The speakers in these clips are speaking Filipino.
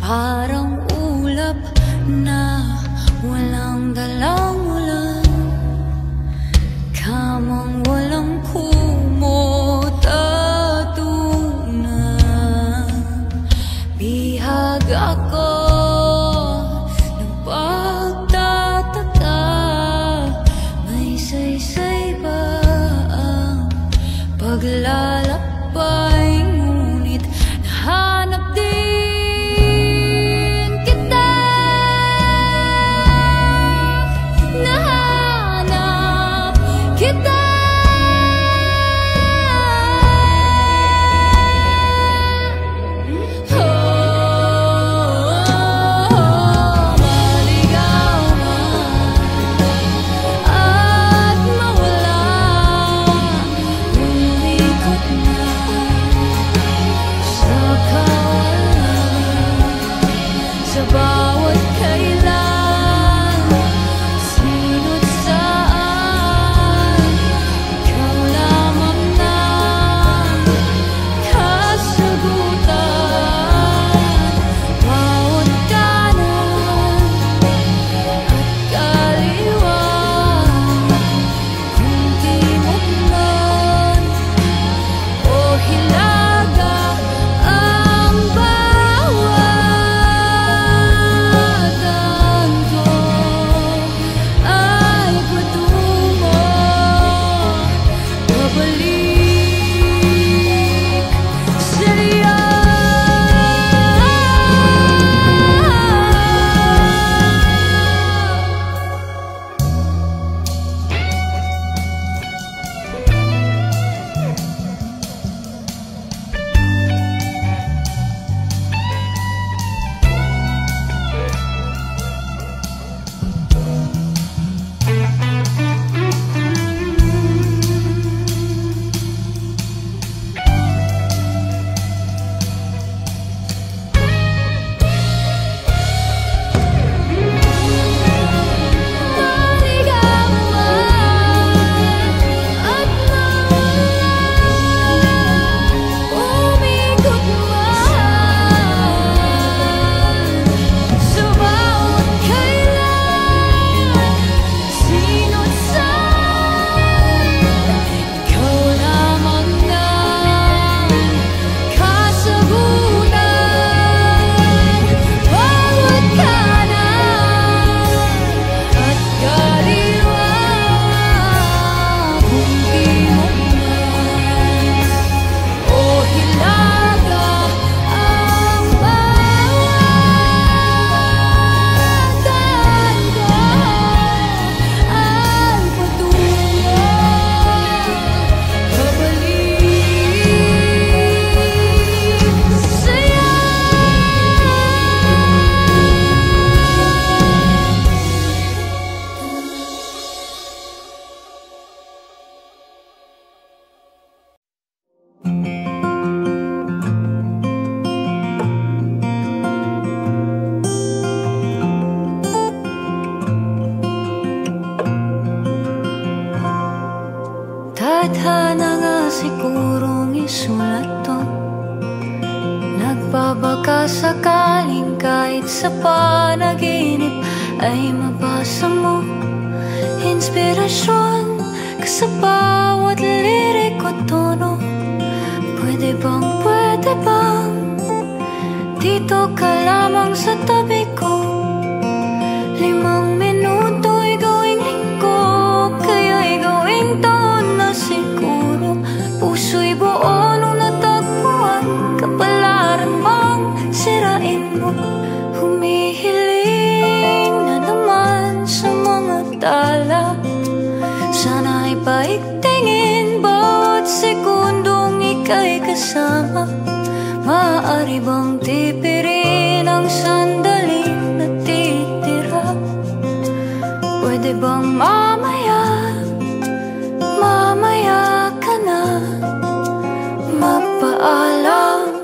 Parang ulap na walang dalang ulan, kamang walang kumot at unan. Bihag ako ng pagtataka, may saysay ba ang paglalakbay, ngunit nahanap din kita. Maligaw man at mawala, umikot na sa kawalan, sa bawat kailan, sino't saan. Ikaw lamang na kasagutan, bawat kanan at kaliwa, kung timog man o hilaga, ang bawat daan ko ay patungo pabalik sa riyan. Maligaw man at mawala, umikot man sa bawat kailan, sino't saan. Ikaw lamang na kasagutan, bawat kanan at kaliwa, kung timog man o hilaga, ang bawat daan ko ay patungo pabalik sa'yo. Tadhana nga sigurong isulat to, nagbabaka sakaling kahit sa panaginip ay mabasa mo. Inspirasyon ka sa bawat lirik o tono. Pwede bang dito ka lamang sa tabi ko? 5 minuto'y gawing linggo, kaya'y gawing taon na siguro. Puso'y buo nung natagpuan, kapalaran bang sirain mo? Humihiling na naman sa mga tala, sana'y paigtingin bawat sekundong ika'y kasama. Maaari bang tipirin ang sandali na titira? Pwede bang mamaya ka na magpaalam?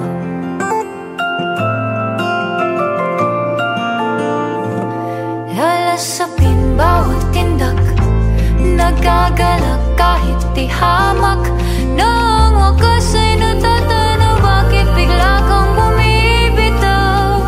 Lalasapin bawat tindak, nagagalak kahit di hamak. Nang wakas ay natatanaw, bakit bigla kang bumibitaw?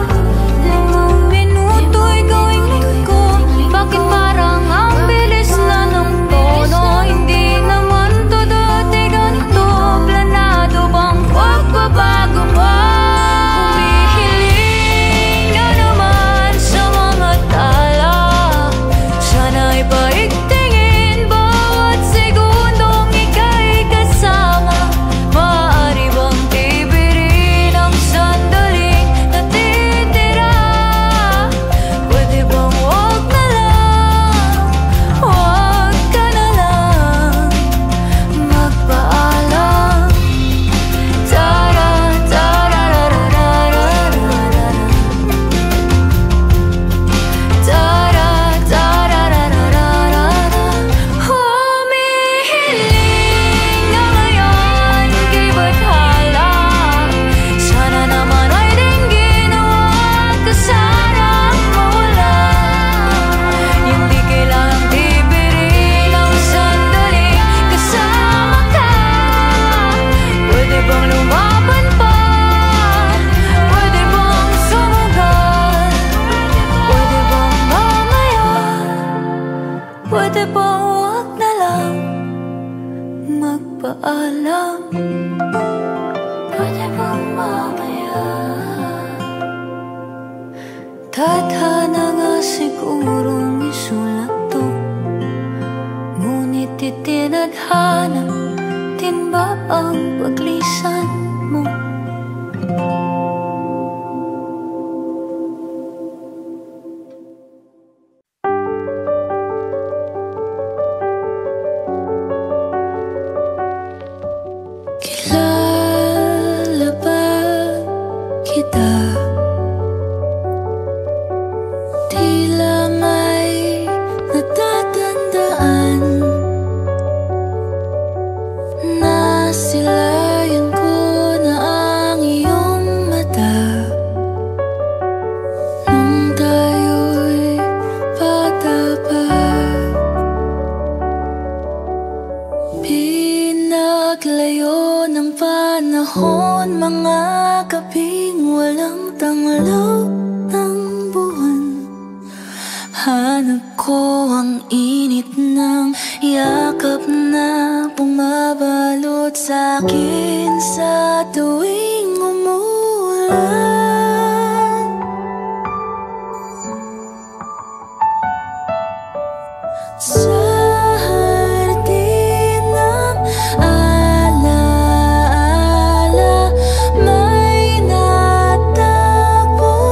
lang, pwede bang mamaya? Tadhana nga sigurong isulat to, ngunit itinadhana din ba ang paglisan mo? Kilala ba kita? Tila may natatandaan na silayan ko na ang iyong mata nung tayo'y bata pa. Pinaglayo ng panahon, mga gabing walang tanglaw ng buwan. Hanap ko ang init ng yakap na bumabalot sa'kin sa tuwing umulan. Sa hardin ng alaala, may natagpo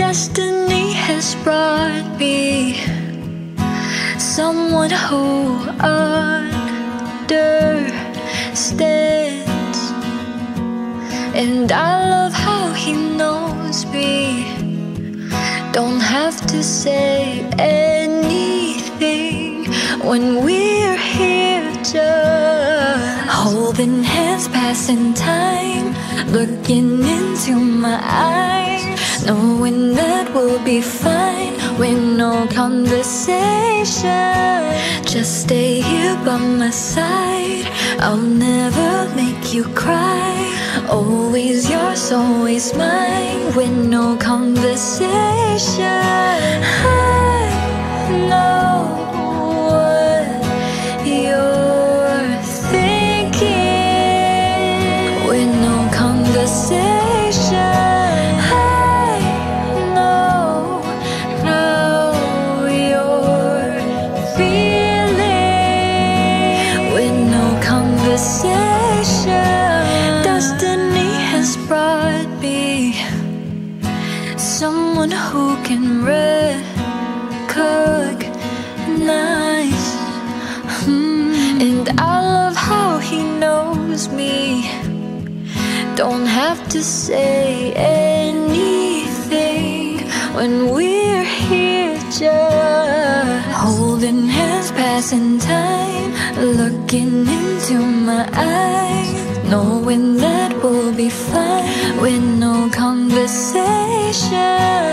Destiny has brought me someone who understands, and I love how he knows me. Don't have to say anything when we're here, just holding hands, passing time, looking into my eyes, knowing that we'll be fine with no conversation. Just stay here by my side, I'll never make you cry. Always yours, always mine, with no conversation. I know what you're thinking, with no conversation. I know how you're feeling, with no conversation. Destiny has brought me someone who can recognize, and I love how he knows me. Don't have to say anything when we're here, just holding hands, passing time, looking into my eyes, knowing that we'll be fine with no conversation.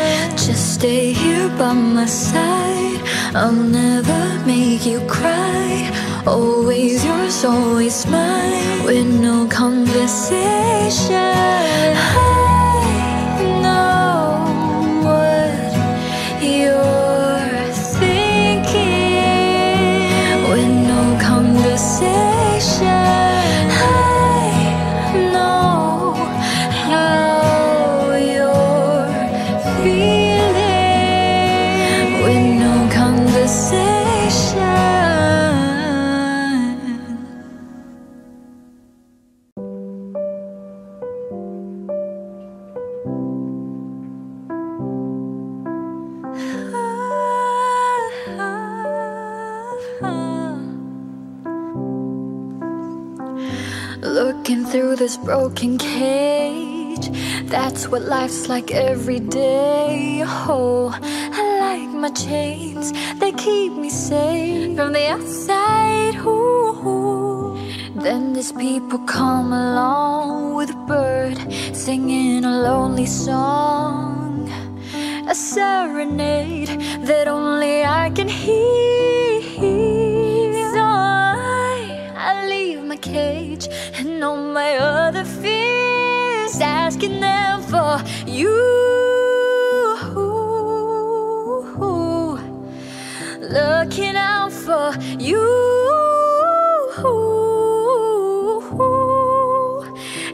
Just stay here by my side, I'll never make you cry. Always yours, always mine, with no conversation. I know what you're thinking, with no conversation. Looking through this broken cage, that's what life's like every day. Oh, I like my chains, they keep me safe from the outside. Ooh. Then these people come along with a bird singing a lonely song, a serenade that only I can hear. So I leave my cage and all my other fears, asking them for you, looking out for you,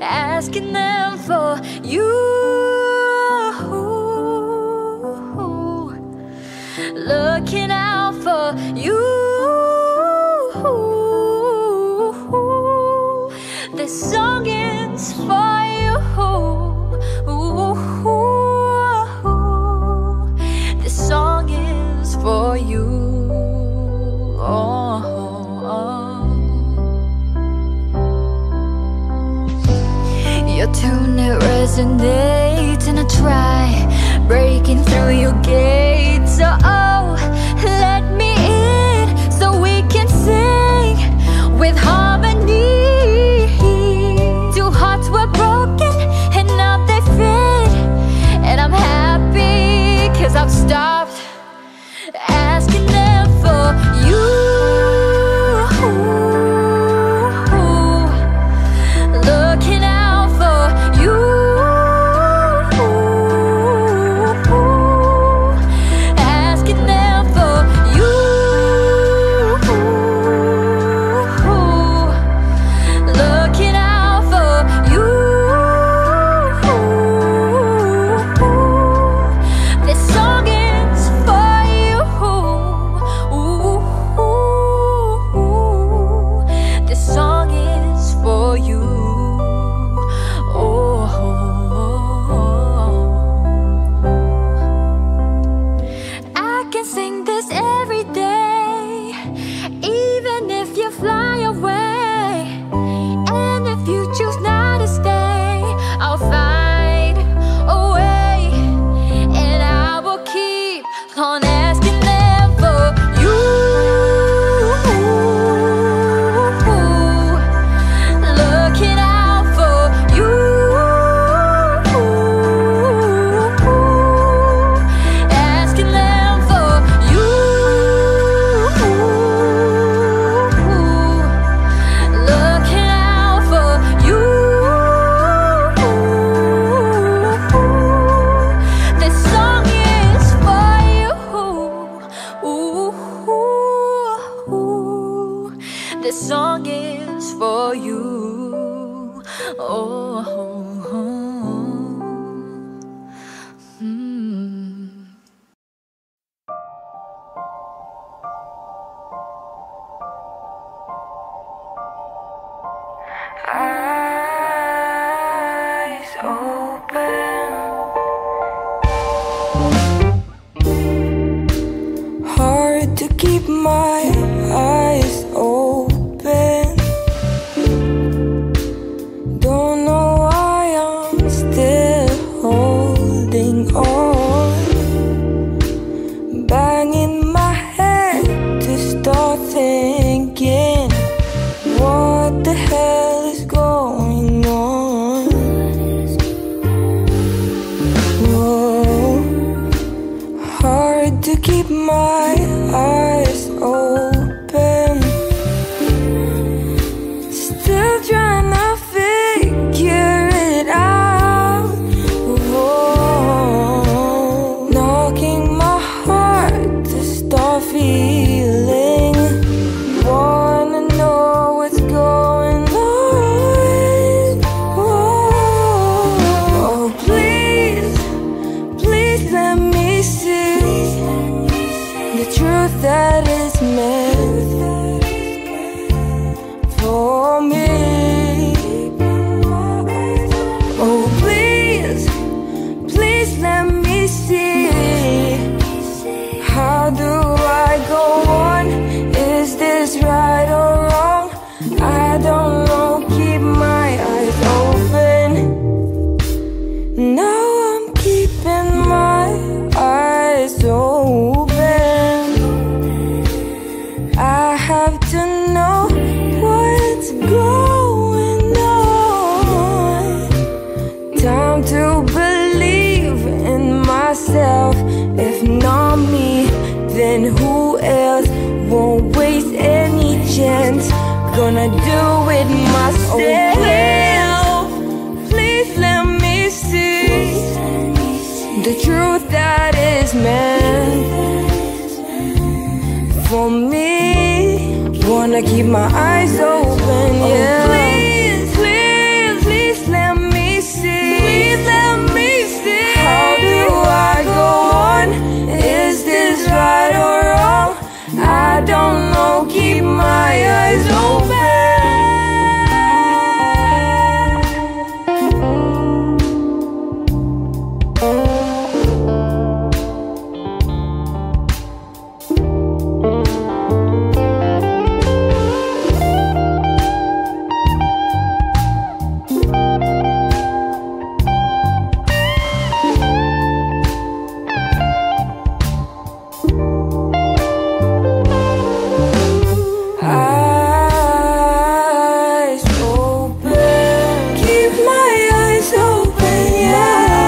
asking them for you, looking out for you. This song is for you. This song is for you. Your tune, it resonates, and I try breaking through your gates. Oh, my eyes open. Don't know why I'm still holding on, banging my head to start thinking, what the hell is going on? Whoa, hard to keep my eyes open. Still trying to figure it out. Whoa, knocking my heart to start feeling. Wanna know what's going on. Whoa, oh please, please let me see the truth that is meant for me. Oh please, please let me see. How do I go on? Is this right or wrong? I don't know, keep my eyes open. Now I'm keeping my eyes open. I have to know what's going on. Time to believe in myself. If not me, then who else? Won't waste any chance. Gonna do it myself. Please let me see the truth that is meant for me. Wanna keep my eyes open, yeah. Please, please, please let me see. Please let me see. How do I go on? Is this right or wrong? I don't know, keep my eyes open. Eyes open, keep my eyes open, yeah.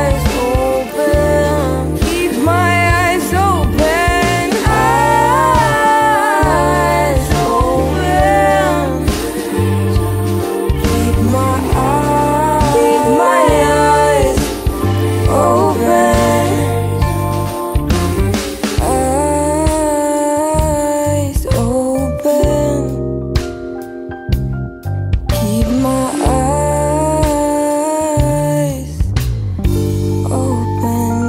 Eyes open, keep my eyes open. Eyes open, keep my eyes open. Eyes open, keep my eyes open.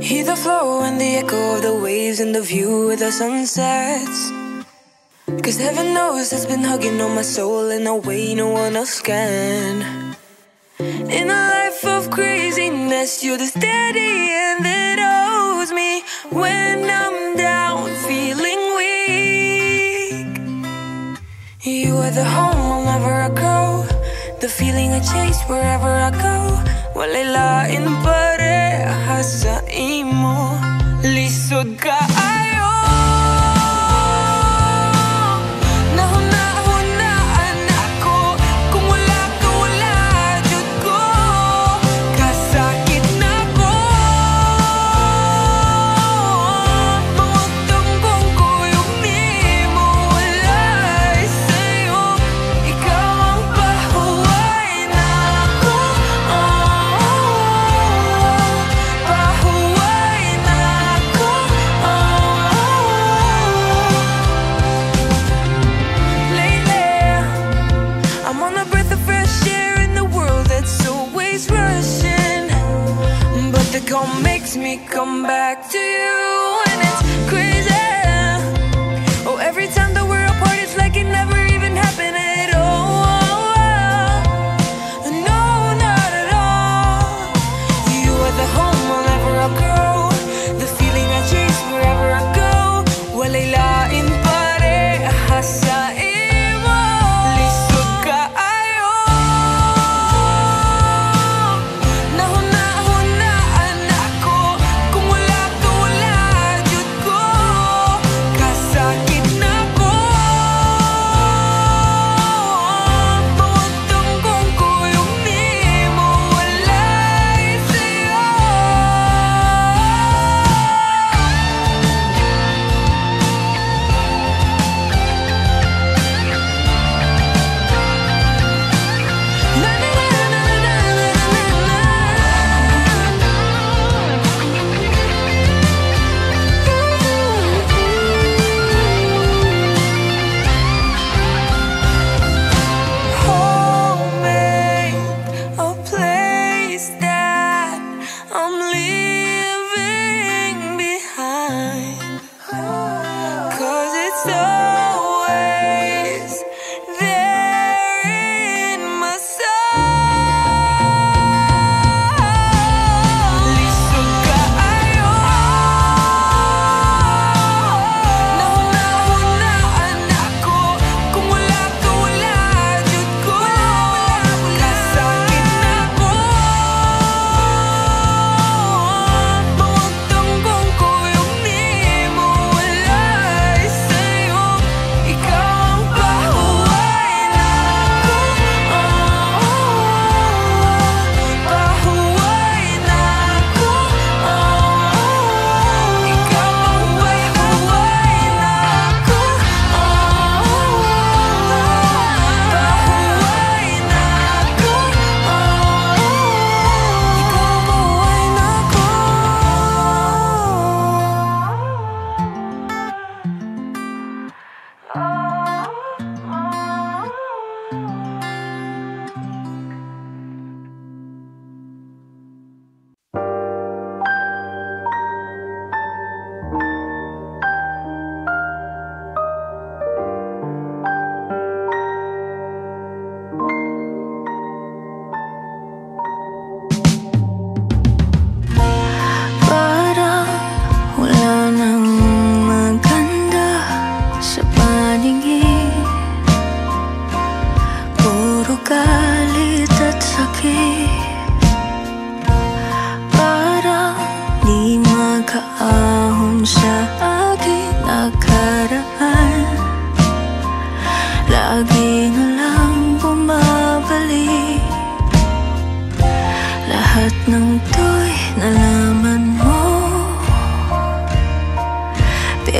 Hear the flow and the echo of the waves and the view of the sunsets. Cause heaven knows it's been hugging on my soul in a way no one else can. In a life of craziness, you're the steady hand that holds me when I'm down, feeling weak. You are the home I'll never go, the feeling I chase wherever I go. Wala in pareha sa imo, lisod ka ayo. Nahuna-hunaan ako, kung wala ka wala jud ko. Kasakit na ko, mangutong ko yung nimo. Wala sa'yo, ikaw ang pahuway na ako. Pahuway na ako. Lately, I'm on a breath of fresh air in the world that's always rushing. But the call makes me come back to you, and it's crazy.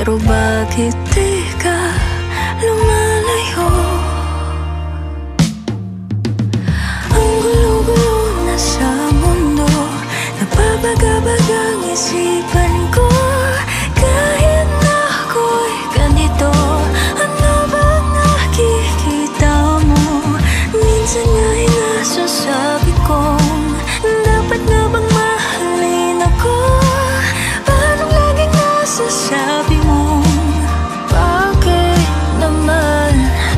pero bakit di ka lumalayo? Ang gulo-gulo na sa mundo, napabaga-baga ang isipan ko. Kahit na ako'y ganito, ano bang nakikita mo? Minsan nga'y nasasabi kong dapat nga bang mahalin ako? Paano laging nasasabi mo, bakit naman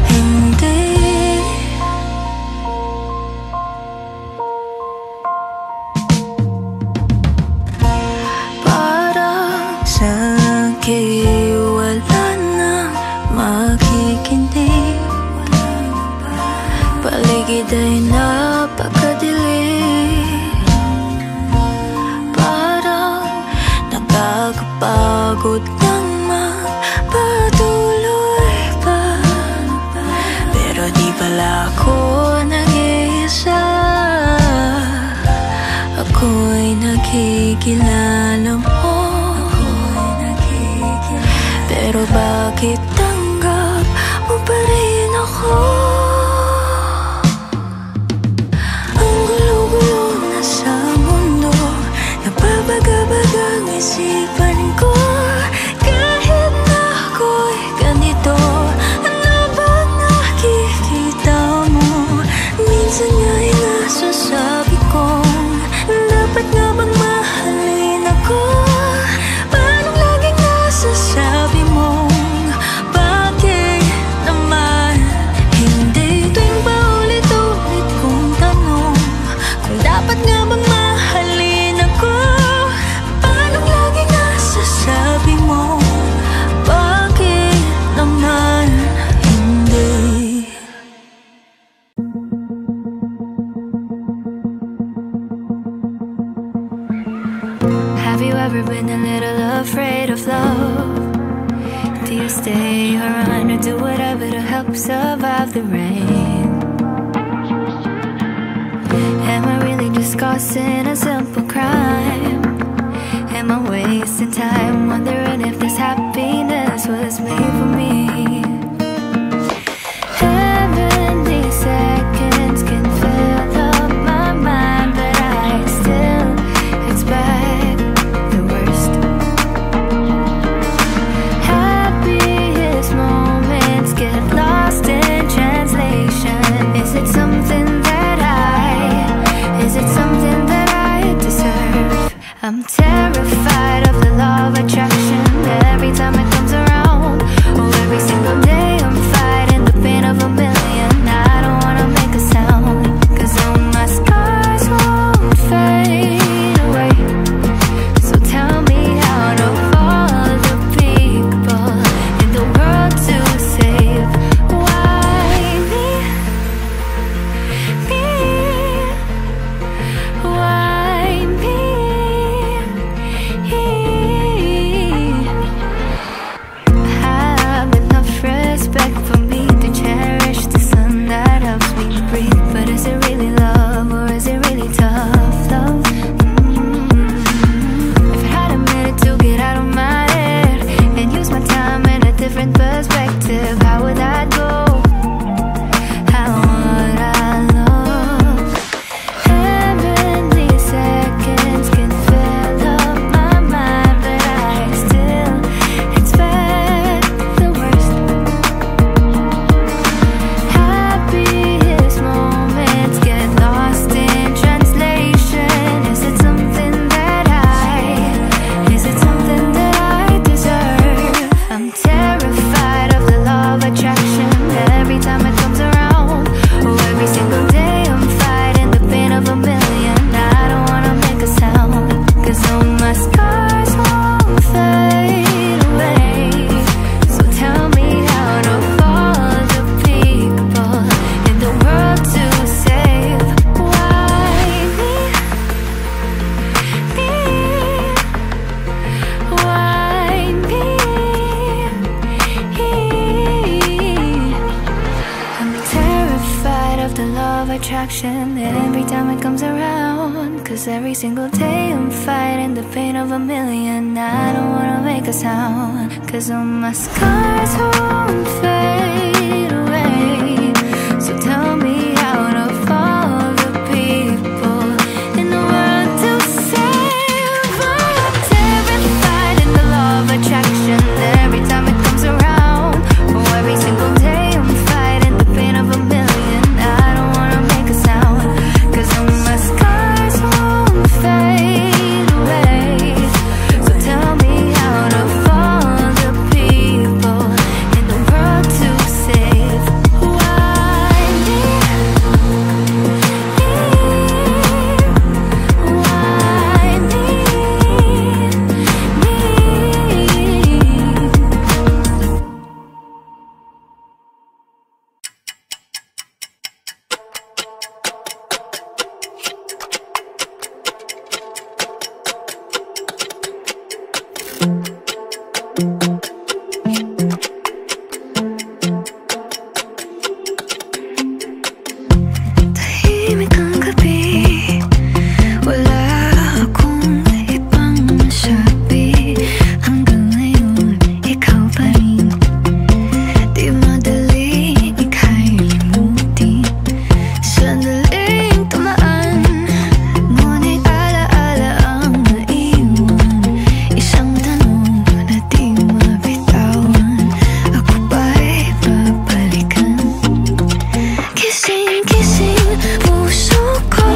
hindi? Parang sa'kin wala nang makikinig, paligid ay napakadilim. Parang nakakapagod lang magpatuloy pa, pero di pala ako nag-iisa. Ako'y nakikilala mo, pero bakit tanggap mo pa rin ako? Ang gulo-gulo na sa mundo, napabaga-baga ang isipan ko. Kahit na ako'y ganito, ano bang nakikita mo? Minsan nga'y nasasabi kong dapat nga bang mahalin ako? Paano laging nasasabi mong bakit naman hindi? Tuwing paulit-ulit kong tanong kung dapat nga bang mahalin ako, paano laging nasasabi mo, bakit naman hindi? Have you ever been a little afraid of love? Do you stay or run or do whatever to help survive the rain? Am I really just causing a simple crime? Am I wasting time wondering if this happiness was made for me? Heavenly seconds can fill up my mind, but I still expect the worst. Happiest moments get lost in translation. Is it something that I deserve? I'm terrified of the law of attraction. Every time it comes around, oh, every single day I'm fighting the pain of a million. I don't wanna make a sound, 'cause all my scars won't fade away. So tell me out of all the people in the world to save, why me? Why me? Have enough respect for me to cherish the sun that helps me breathe. But is it really love or is it really tough love? If I had a minute to get out of my head and use my time in a different perspective, how would that go? How would I love? Heavenly seconds can fill up my mind, but I still expect the worst. Happiest moments get lost in translation. Is it something that I deserve? I'm terrified of the law of attraction. Every time it comes around, oh, every single day I'm fighting the pain of a million. I don't wanna make a sound, 'cause all my scars won't fade away. So tell me out of all the people in the world to save, why me? Why me? I'm terrified of the law of attraction. Every time it comes around, 'cause 'Cause every single day I'm fighting the pain of a million. I don't wanna make a sound, 'cause all my scars won't fade away. So tell me out of all the people in the world to save. I'm terrified in the law of attraction every time it comes around. Oh, every single day I'm fighting the pain of a million. I don't wanna make a sound, 'cause all my scars won't fade away. So tell me out of all the people in the world to save, why me? Why me? Tahimik ang gabi, wala akong ibang masabi. Hanggang ngayon, ikaw pa rin. Di madali ikalimutin. Sandaling tumaan, ngunit alaala ang naiwan. Isang tanong na di mabitawan, ako ba'y babalikan? Kising-kising puso ko,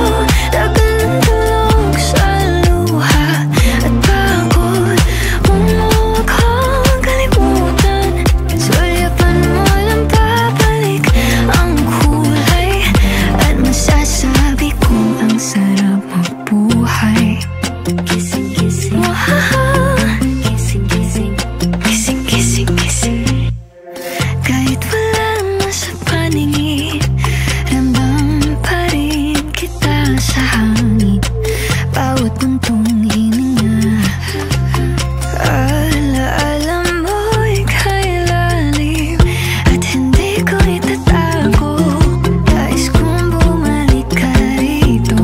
tagal ng tulog sa luha at pagod. Huwag mo akong kalimutan, sulyapan mo lang babalik ang kulay. At masasabi kong ang sarap mabuhay. Kising-kising, kising-kising, kising-kising, kising. Kahit walang nasa paningin, ramdam pa rin kita sa hangin. Bawat buntong hininga, alaala mo'y kailalim. At hindi ko itatago, nais kong bumalik ka rito.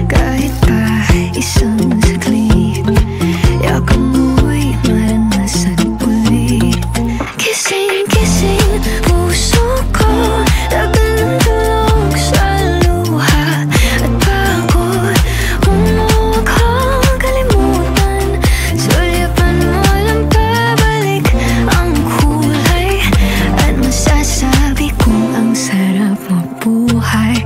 Kahit pa isang saglit, yakap mo'y maranasan ulit. Kising-kising puso ko, tagal ng tulog sa luha at pagod. Huwag mo akong kalimutan, sulyapan mo lang babalik ang kulay. At masasabi kong ang sarap mabuhay.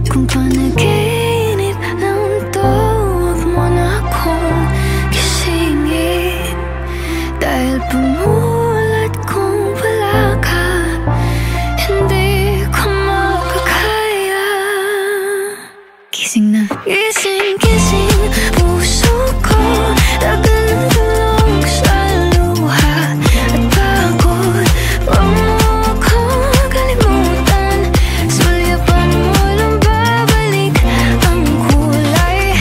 Kung panaginip lang to, huwag mo na akong gisingin. Dahil pumulat kung wala ka, hindi ko makakaya. Gising na, gising-gising puso ko, tagal ng tulog sa luha at pagod. Huwag mo akong kalimutan, sulyapan mo lang babalik ang kulay.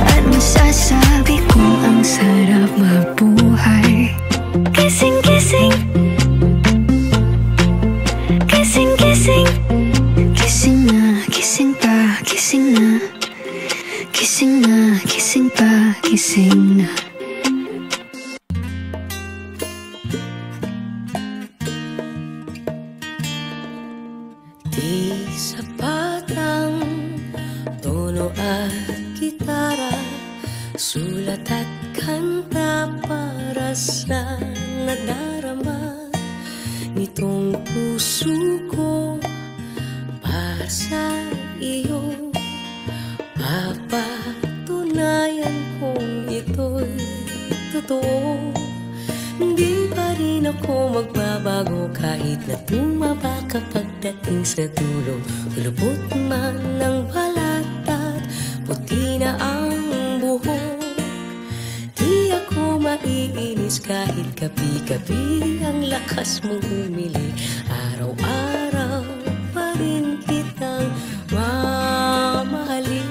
At masasabi kong ang sarap mabuhay. Kising-kising, kising-kising, gising na, gising pa, gising na. Gising na, gising pa, gising na. Di sapat ang tono at gitara, sulat at kanta para sa nadarama nitong puso ko. Para sa iyo, papatunayan kong ito'y totoo. Hindi pa rin ako magbabago kahit na tumaba ka pagdating sa dulo. Lubot man ng balat at puti na ang buhok. Di ako maiinis kahit gabi-gabi ang lakas mong humili. Araw-araw pa rin kitang mamahalin.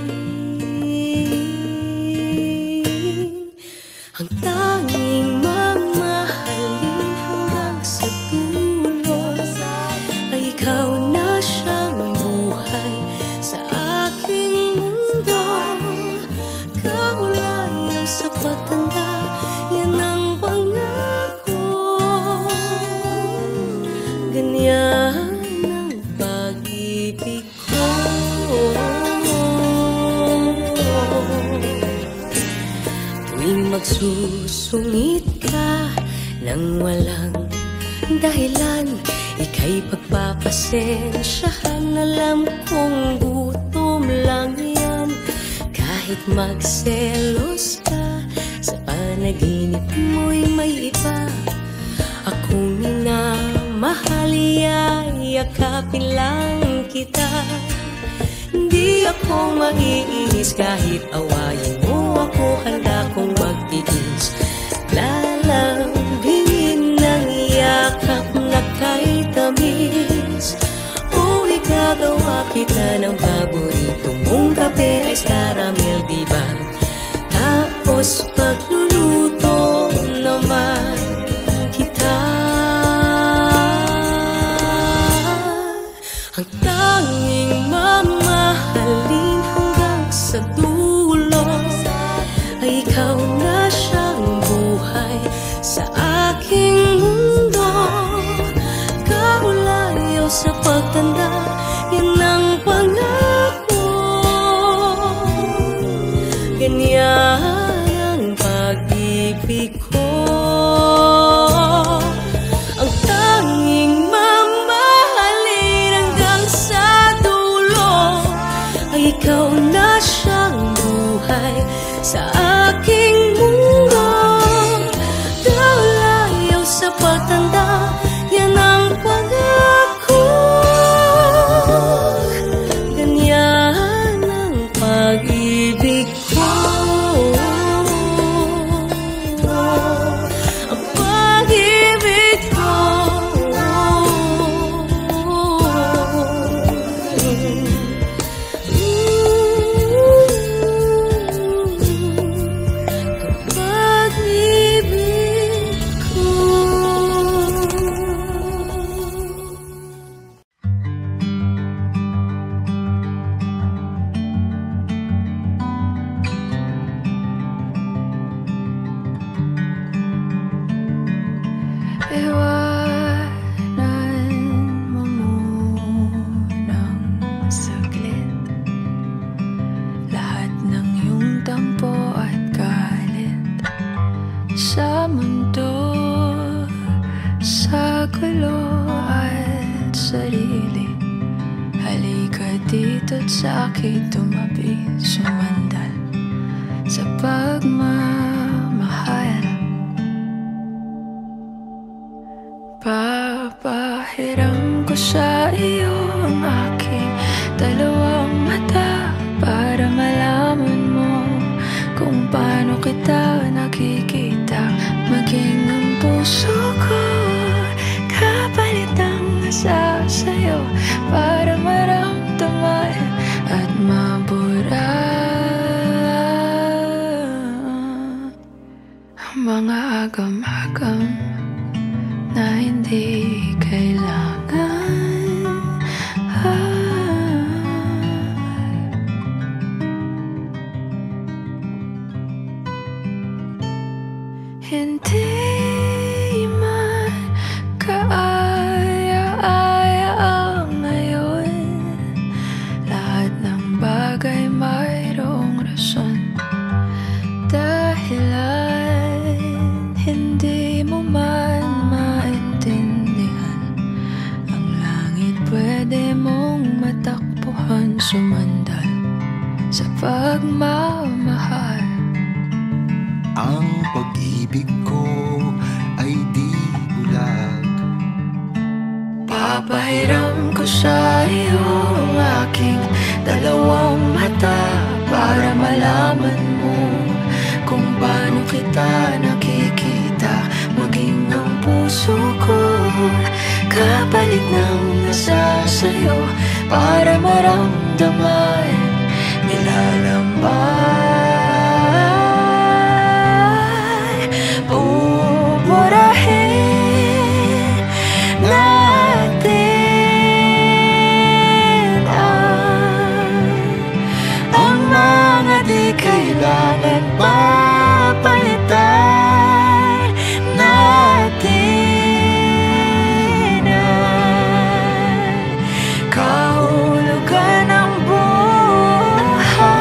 Sungit ka nang walang dahilan, ika'y pagpapasensyahan. Alam kong gutom lang yan. Kahit magselos ka, sa panaginip mo'y may iba. Akong minamahal, yakapin lang kita. Hindi ako mag-iinis kahit awayin mo ako. Handa kong magtiis, lalambingin ng yakap na kay tamis. O igagawa kita ng paborito mong kape, ice caramel, diba? Tapos pagluluto naman kita. Ang tanging mamahalin hanggang sa dulo ay ikaw na siyang buhay sa aking mundo. Kaulayo sa pagtanda, yan ang pangako. Ganyan ang pag-ibig ko. Ang tanging mamahalin hanggang sa dulo ay ikaw na siyang buhay sa aking mundo. Kaulayo sa pagtanda, yan ang pangako. Ganyan ang pag-ibig ko. Ang pag-ibig ko. Iwanan mo munang saglit lahat ng iyong tampo at galit sa mundo, sa gulo at sarili. Halika dito't sa akin tumabi, sumandal sa pagmamahal. Papahiram ko sa iyo ang aking dalawang mata para malaman mo kung paano kita nakikita. Maging ang puso ko kapalit ang asa sa'yo para maramdaman at mabura ang mga agam-agam na hindi kailangan. Hindi man kaaya-aya ang ngayon. Lahat ng bagay mayroong rason. Dahilan hindi mo man maintindihan. Ang langit pwede mong matakbuhan, sumandal sa pagmamahal. Ang pag-ibig ko ay di bulag. Papahiram ko sa iyo ang aking dalawang mata para malaman mo kung paano kita nakikita. Maging ang puso ko kapalit ng nasa sa'yo para maramdaman nilalambay. Pupurahin natin ang mga di kailangan papalitan natin ang kahulugan ng buhay.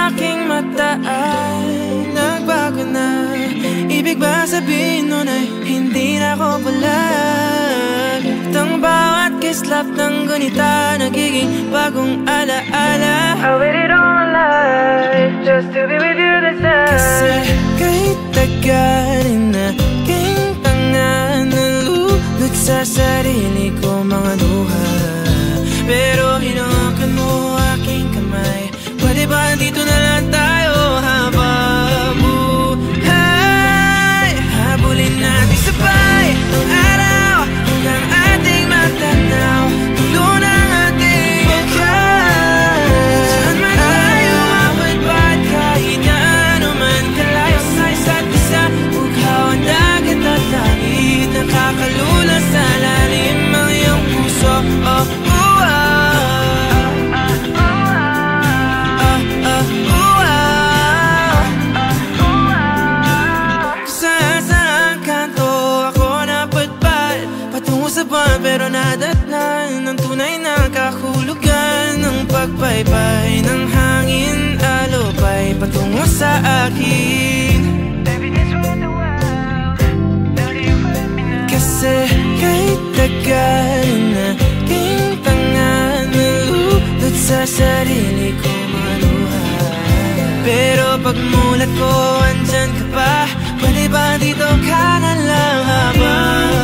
aking mata ay nagbago na. Ibig ba sabihin nun ay hindi na ako palag? Ang bawat kislap ng gunita nagiging bagong alaala. I waited all my life just to be with you this time. Kasi kahit tagal na aking tanga, nalulot sa sarili ko mga luha. Pero hinawakan mo aking kamay, pwede ba dito na lang tayo habang buhay? Habulin natin sabay ang araw hanggang ating matanaw, tulo ng ating bukas. Saan man tayo mapagpad, kahit na ano man kalayo sa isa't isa, bughaw ang dagat at langit, nakakalula sa lalim ang iyong puso. Pero nadatnan ng tunay na kahulugan ng pagpaypay ng hangin, alupay patungo sa akin. Kasi kahit tagal na aking tanga, nalulot sa sarili ko mga luha. Pero pagmulat ko, andyan ka pa, pwede ba dito ka na lang habang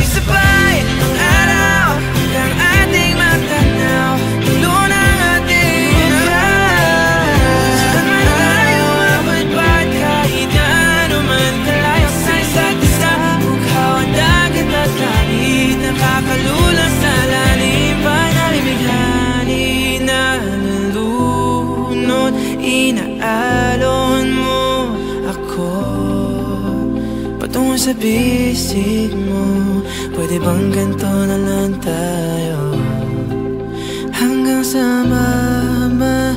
sabay ang araw hanggang ating matanaw, tulo ng ating bukas. Saan man tayo mapagpad, kahit na ano man kalayo sa isa't isa, bughaw ang dagat at langit, nakakalula sa lalim, panalimighani na nalunod, inaalon mo ako patungo sa bisig mo. Pwede bang ganito na lang tayo hanggang sa mamatay?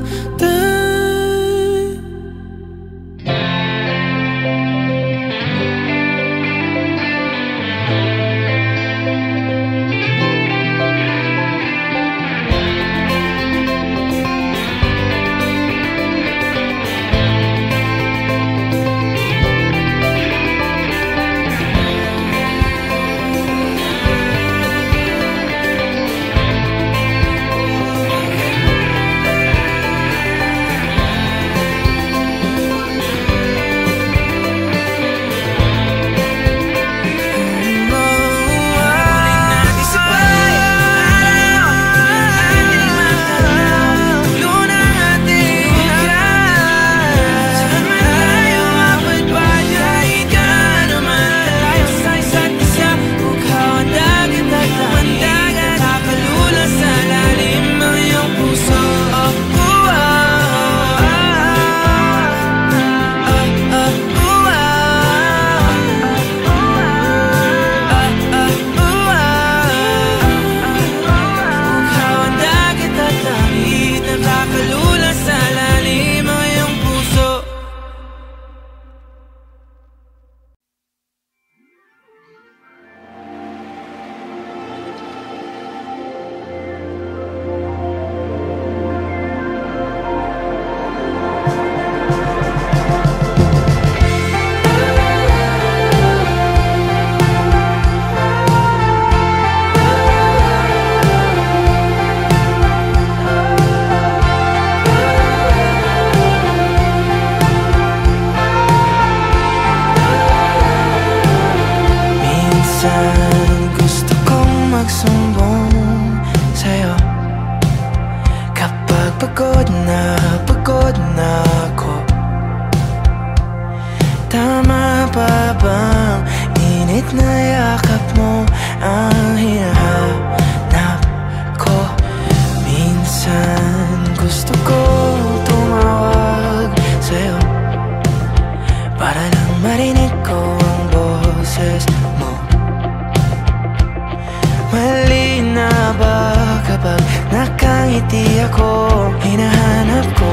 Nakangiti ako, hinahanap ko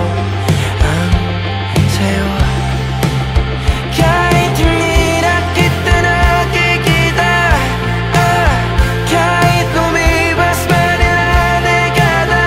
ang sayo. Kahit hindi na kita nakikita, kahit lumipas pa nila dekada,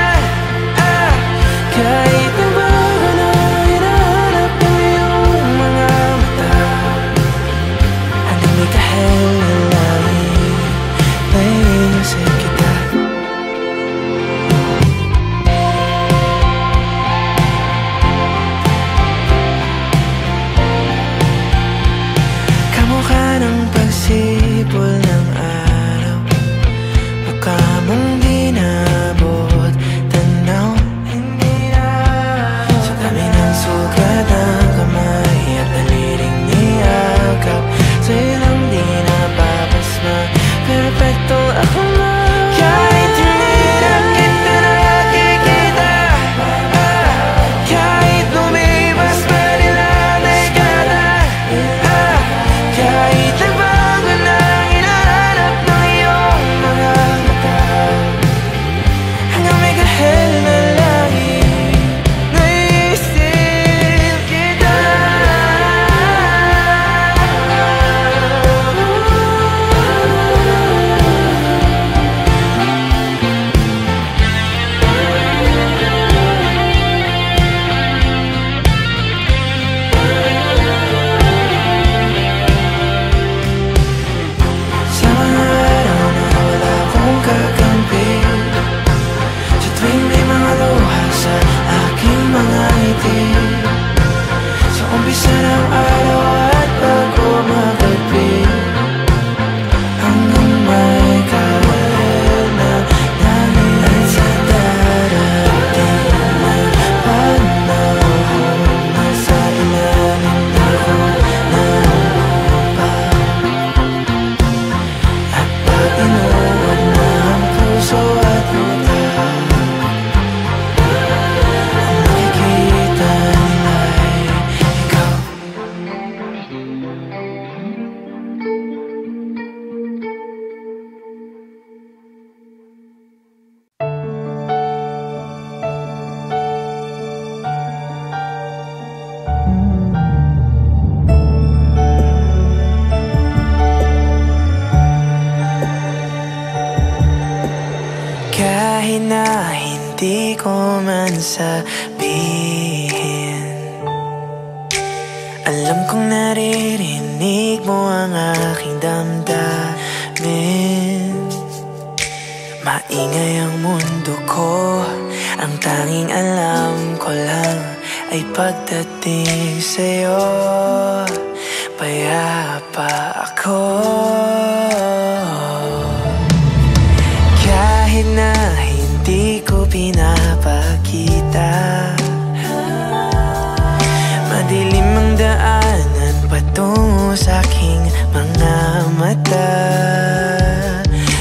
Umpisa ng araw at bago magabi, hanggang may kahit na namin at sa darating na panahon, nasa ilalim ako ng lupa. At pag inuwan na ang puso at luta, ang makikita nila'y ikaw. Kahit na hindi ko man sabihin, alam kong naririnig mo ang aking damdamin. Maingay ang mundo ko, ang tanging alam ko lang ay pagdating sa'yo. Payapa ako, kahit na hindi ko pinapakita. Madilim ang daanan patungo sa aking mga mata.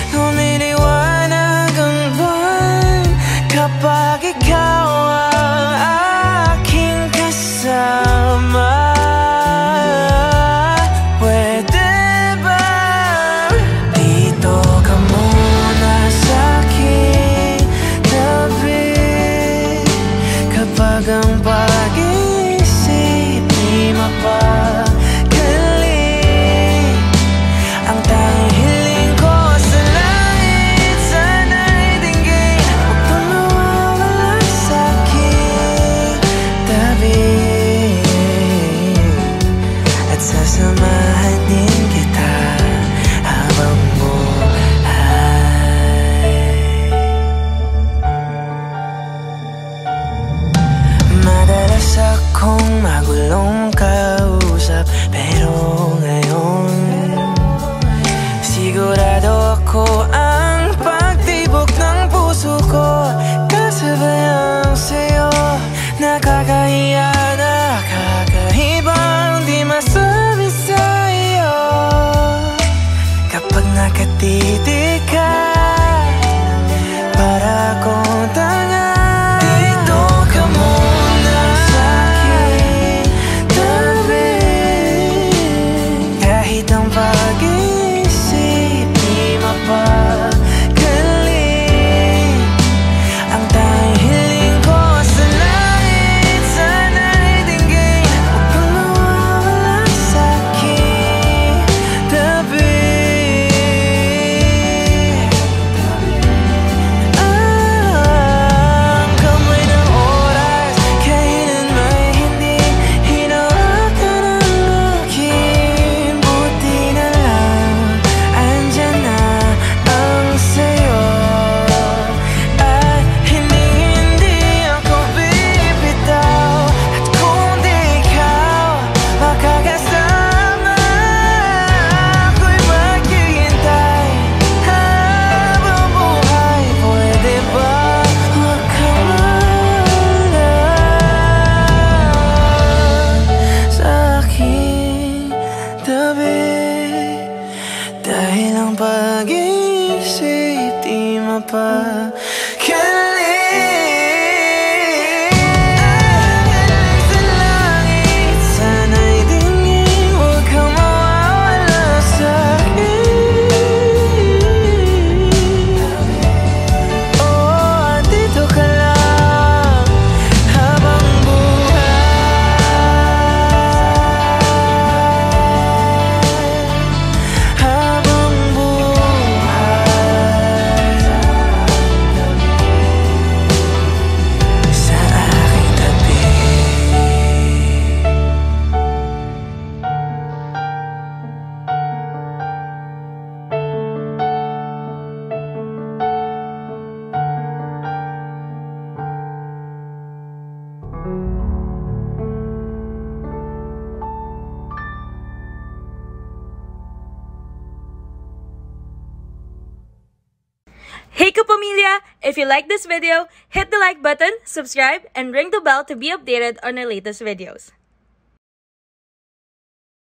Lumiliwanag ang buwan kapag ikaw ang aking kasama. Pwede ba dito ka muna sa aking tabi, kapag ang pag-iisip di mapagaling? Ang tanging hiling ko sa langit, sana'y dinggin. Huwag kang mawawala sa aking tabi, at sasamahan din kita habang buhay. Madalas akong magulong kausap, pero ngayon sigurado ako ang pagtibok ng puso ko kasabay ang sa'yo. Nakakahiya, nakakahibang di masabi sa'yo kapag nakatitig ka, para akong tanga. Dito ka muna sa aking tabi, Hey Kapamilya! If you like this video, hit the like button, subscribe, and ring the bell to be updated on our latest videos.